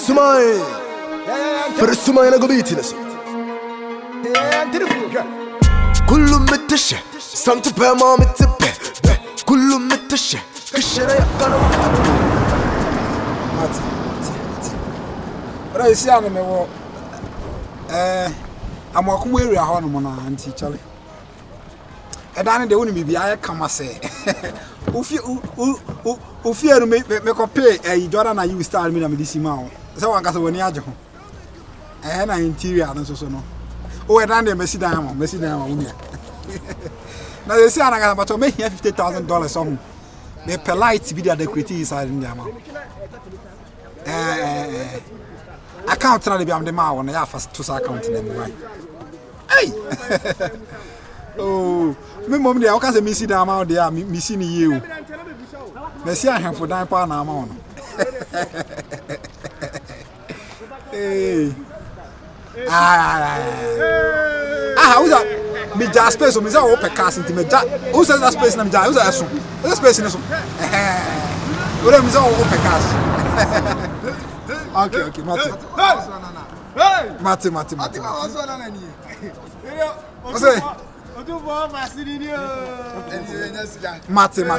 Sumai. For Sumai na go beat in us. Kullu mitash. Santu pe ma mitipe. Kullu mitash. Kishara yakana. Mati. Ora isi ane me wo amakumu area ho no mo na anti chale. Edane de woni bibia ye kama se. Ofi anu me copy Jordan na you style me na me disi ma ho. Se wan ka se woni age ho. Na interior no so no. O edane de mesi dan ma woni. Na they say anaga but me here $50,000 some. Me polite video decorate inside in there ma. Account na be am the ma won ya first to account na me right. Hey. Oh, me mom dey o ka say me see dan ma dey me see ni ye o. Me see ahemfo dan pa na ma won. Hey. Who's that? Me just space so me say open cast into me just who says that space na me just who's that so that space in so what me say open cast. Okay Mati what's on Nana ni what's it Otumfour Nana Mati me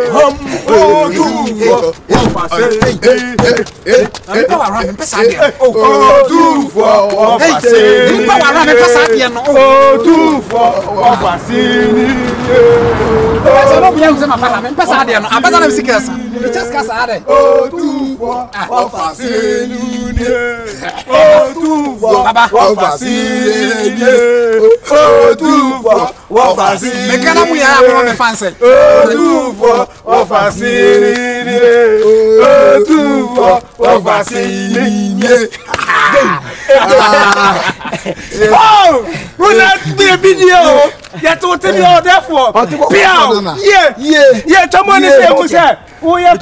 from Otumfour Oh, will that be a video? Yet to tell you therefore. Yeah, someone is able to say, oh, yeah,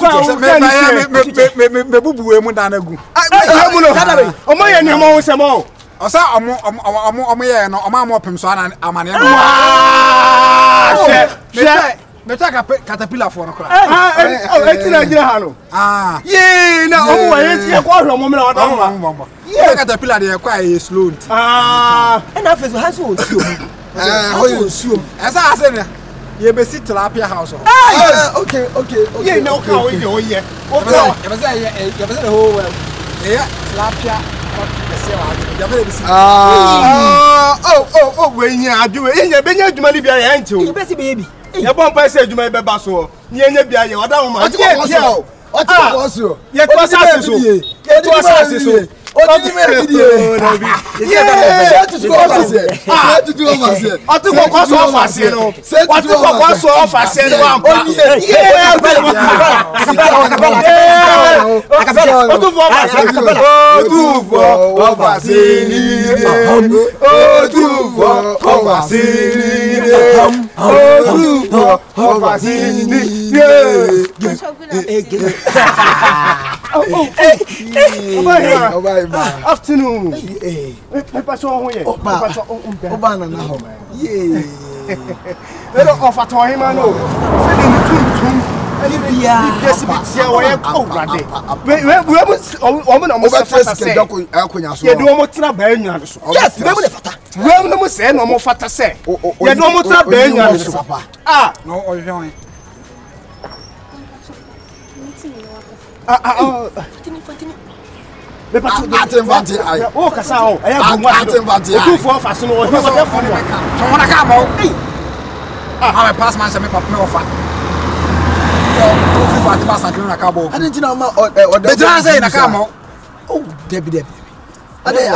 me take a caterpillar for a cry. Yeah, no, yeah, caterpillar, they are quite slow. And after the house will assume. As I said, you may sit to Lapia house. Okay. Yeah, no, how you go here. Okay, yeah, Lapia. When you are doing it, you may be a you baby. You won't pass it, you may be basso. You may be a young man. What was you? Yet was assassin. What do you mean? Afternoon. I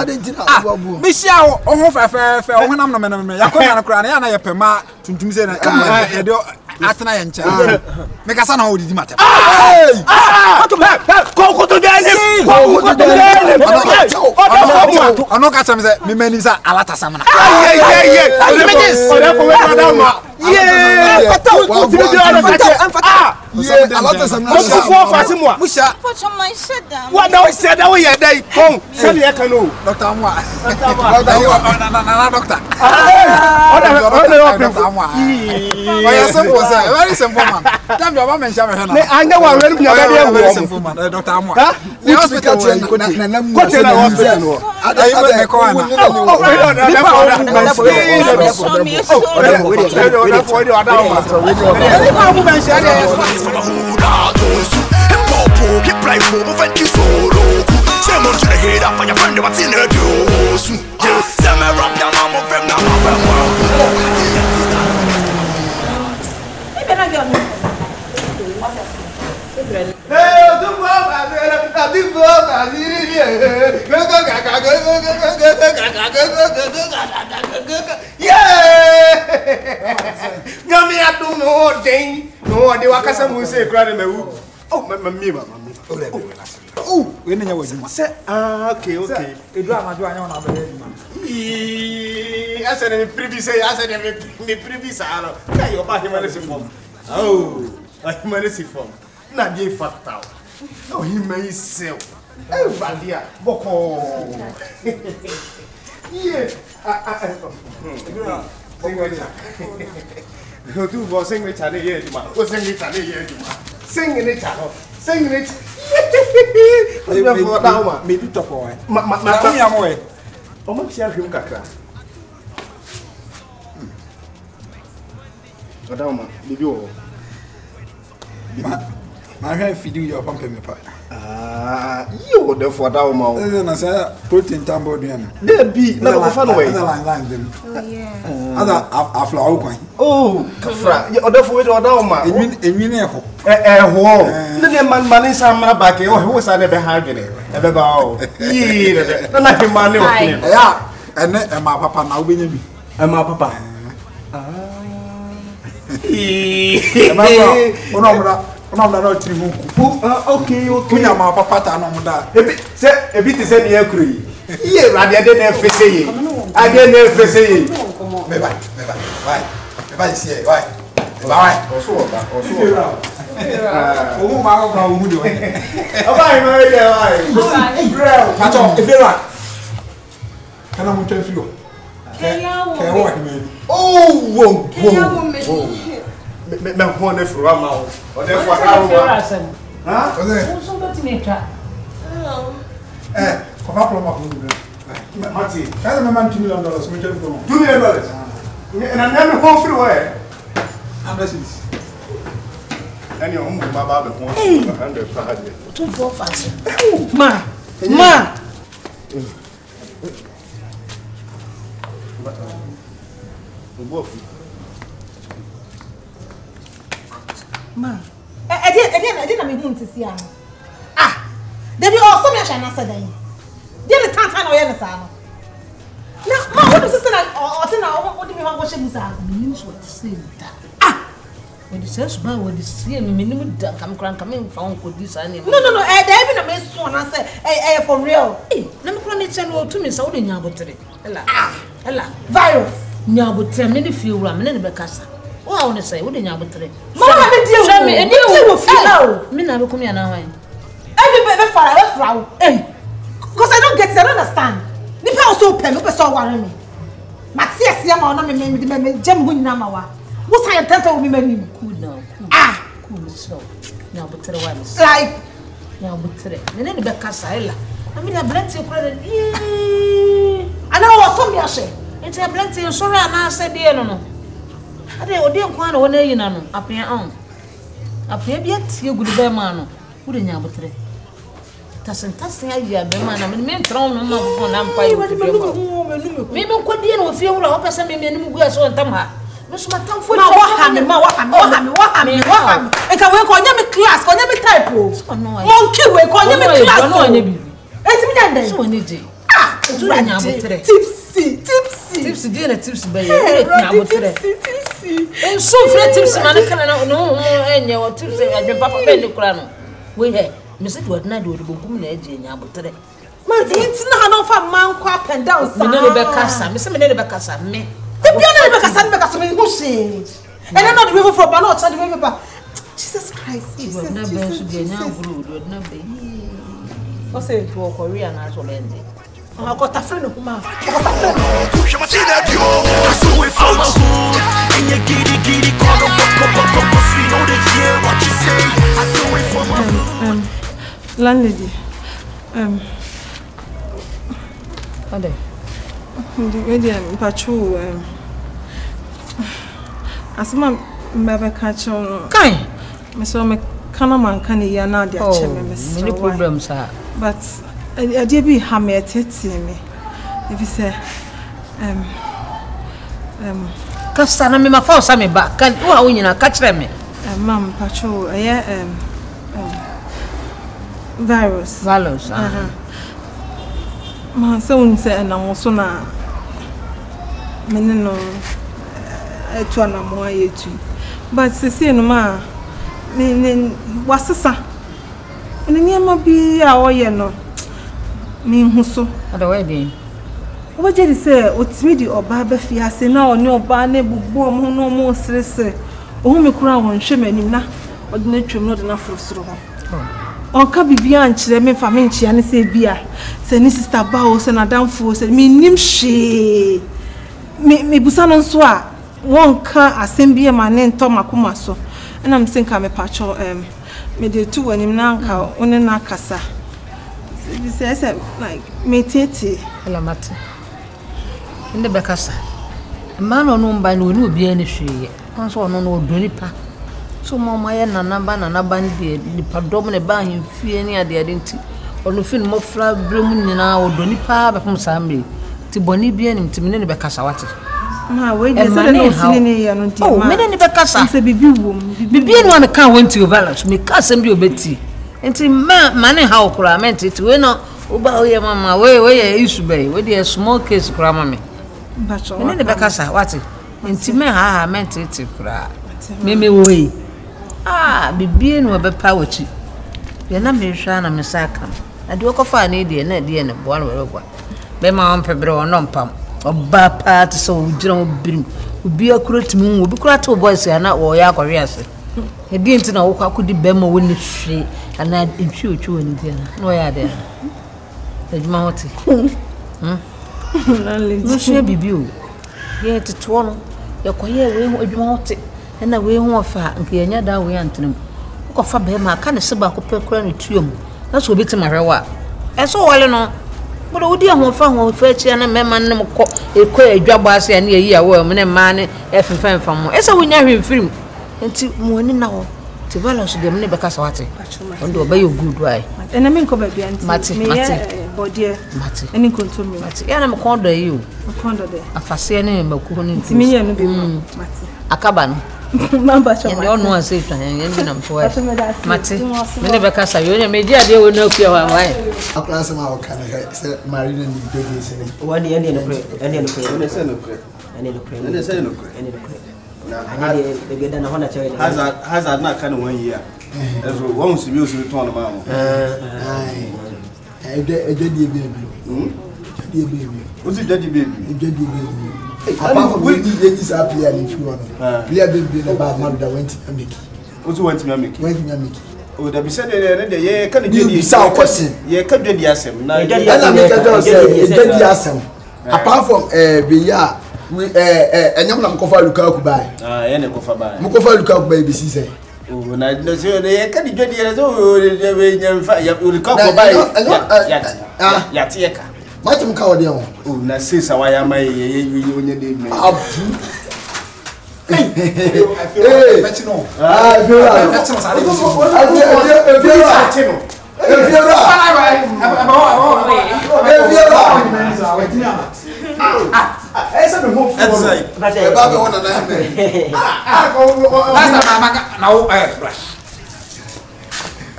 didn't know. Miss Yao, oh, fair, when I'm not a Yakona crying, and I pema to say Atana and Chan. Make us know the matter. Go to the I'm not catching me, men is a Alata Samana. Yeah. Yeah, a lot of some. Musha. What's on my set down? What now? Said that way, day. Home. Send the canoe. Dr. Amwa. Doctor. Very simple man. Damn your mom and Shabba. I know I'm very simple man. Dr. Amwa. The hospital. Oh, we know what you say. Okay. You do am do anya na be ready man. I said me previous me previous ano. Kai oba humanity form. Oh, humanity form. Na dey fatal. Oh, he may sell. Eh, valia. Boko. Yeah. Otumfour sing me chale here di ma. O sing me chale here di ma. Sing in it chalo. Sing in it. Me do top boy. Ma am way. O ma tia hwem kakra. Odama, bibi o. Ma hwe feeding your pump me pa. You the for that woman. Na say protein tambo duan. There be na go fa no way. Oh yeah. Ada afla o kwan. Oh, kafra. You order for we order woman. Enwi na ho. Ho. Na man sam back e ho sa na be ha gene. E be ba o. Yi na him man o. Ya, ene e ma papa na obenya bi. E ma papa. Ona no trimu ku. Okay. Kunya ma papa ta no muda. Ebi ti se ni ekuru yi. Ye rade ade na fese yi. Ade na fese yi. Me bye. Me bye see why. Bye. Oso. Omo ma ko ka omu de. Oba yi ma ye why. Pacho, Ifera. Kana mu twa filo. Kewo me. Oh, whoa. Me ho na fura ma o. O de fo ka ro. Ha? O so do ti me tra. Ko fa pro ma ko ni. Mati. Kana me man $2 million me twa filo. $2 million. Na na me ho firi where? Ambassies. Any o mu ma ba be ho 100 per hade. Otumfour fast. Ma. Ma. I na me hu ntisi ano. Debi o so me ahwa na sada yi. Dey me tanta na o ye na sa no. Na ma wo do sese na o te na o de me ho hye musa. Me so what say that. When the says ba what the see me nim da kam kran kam fa won ko di sa ne. No. Dey bi na me so na say for real. Na me kran me che no to me sa wo de nya botere. Ela. Virus. Nya botere me ne fie wura me ne be kasa. Wa wo ne say wo de nya botere. Mama me die wo. Say me edi wo fie na o. Me na be kum ya na hwan. Be fara wo. Because I don't get it, I don't understand. Nipa also pay me so worry me. Matias ya ma ona me jam hu nyina ma wa. Wo say tanta wo me mani. Cool now. Cool so. Nya botere wa me. Like nya botere. Me ne be kasa ela. I mean, a blanty kura de. Ana wo so me ahye. Enti a blanty so ra na ase de no. Ade odi nkwa na wona yina no. Apia on. Apia bi atie gudu be ma no. Wo de nya botere. Tasen ya be ma na me ntron no ma fo na mpa yi. Me nkodi na ofie wura ho pese me anim gu aso ntam ha. Me so matam fo. Ma wa ha me. Enka we ko nya me class, ko nya me type o. Monkey we ko nya me class. No anya bi. Enti mi dan. So woni je. Tu nya botere. Tipsy dey na tipsy be ye. Nya botere. Tipsy. En so fre tipsy man kana no enye o tipsy adwen papa be ni kura no. We he me say do na do bogum na eje nya botere. Man enti na no fa man kwa up and down sa. Me ne be kasa, me say me ne be kasa me. The piano be kasa me hu she. And I not the way for ba no cha the way ba. Jesus Christ. Christ, You Jesus, would not be Jesus, so be Jesus. now good, would not be. What's it for Korean as well? I got a friend of mine. I saw it from a hood, and you giddy, call them bust, we know they hear what you say. I saw it from a hood. Landlady, What day? the patrol, as my baby catch on. Kai! Miss Kanaman can hear now the Many problems, sir. But I did be hammy at me. If you say, Castana me my force me back. Can't you know catch me? Ma'am, patrol, virus. Valos, My son said, and I'm also now. Menino, I turn a more year too. But see, no ma, what's the sa? And the name of be our no. Me who so. At the wedding. What did he say? What's me or Baba Fias now? No banner, bomb, no more stress. Oh, me crown, shaman, na, or the nature not enough for so. On Cabby Bianch, the men for Minchi, and say beer. Say, Sister Bows and a damn fool said, me nimshe. Me busanon swa. One car, a same beer, my name Tomakuma so. And I'm thinking I'm a patcho, me the two and him now, on a casa. This is like me tete. Elamati. In the Becassa. A man or no by no be any tree. Once or no donipa. So, Mamma and Nana Bandi, the predominant by him, fear near the identity. Or no film more flower blooming in our donipa from Sambi. To Bonibian him to Minnie Becassawati. My way, there's no singing. Oh, Minnie Becassa. It's a baby woman. Bibi one can't went to your balance. Me cousin be Betty. And to money how could I meant it? We know about your mamma, where you used to be, with your small case, grammar me. But And then the Becassa, what it? And to me, I meant it to cry. Mimi way. Ah, Bibi and Webber Power Chip. You're not me, Shana, Miss Sacram. I do a fine idea, and the end of one or one. Be my own pebble or non pump, or bad part so general brim. Would be a crude moon, would be cracked to boys and not war yak or yes. He didn't know how could the bemo win the tree, and I'd impute you in the no, yeah, there. The mounty. No, she be you. Yet to Toronto, your quiet way would you want it, and away more fat, and Kianya down we Anthony. Go for Bema, kind of sabbac per crown trium. That's what bit my rewa. And so all in all. But would you want from fetch and a man, a queer job as a near year, woman and man, F from. As a winner in film. Until morning now, to balance them never cast water. And do obey your good way. and I mean, come back and Matty, body, Matty, any control me. Matty, and I'm corner you. A condo there. A fascinating Macoon To me, and be Matty. a cabin. Number And you all know I say to him, and I'm for it. Matty, Matty, never cast a union, maybe I will know your way. I'll plan some our kind of marine and the goodies in it. One the end of the And they say no credit. and in the cream. And they say no credit. And in the cream. Now, They get done. I want to tell you. has that not kind of 1 year? As we won't see you to return the mama. I did the baby. What's it, Daddy baby? Apart from this are player if you want. Player baby about man that went to make. What's you want to make? Went to make. Oh, that be said, yeah, can You be so question. Yeah, can do the assem. Now, And I make a job say awesome. Apart from Biya, we and I'm cover Lukaku by. and a cover by. Mukofa Lukaku by BC. Oh, and I don't say they can't do the other. Oh, you'll come by Yatiaka. Matum Cowdion. Oh, now since I am my union. I feel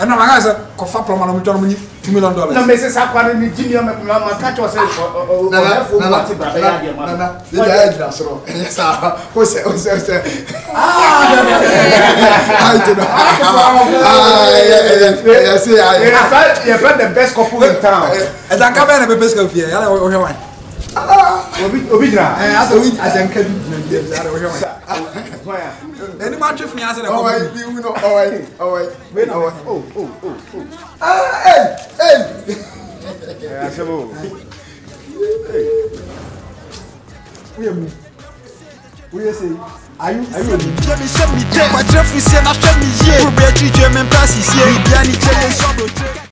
and I said, Cofa from $2 million. No, Mrs. Aquarium, Jimmy, my catch was the best couple in town. And I come in a best of here. Obidra. Asa we asanka bi na bi ara wo hwe. Eni ma twe fi asa na ko. Alright, we know. Alright. We know. Oh. Hey. Asemo. We say are you Let me show me day. My dream is saying I show me yeah. Pour bet tu me passe ici. Bien ni télé sur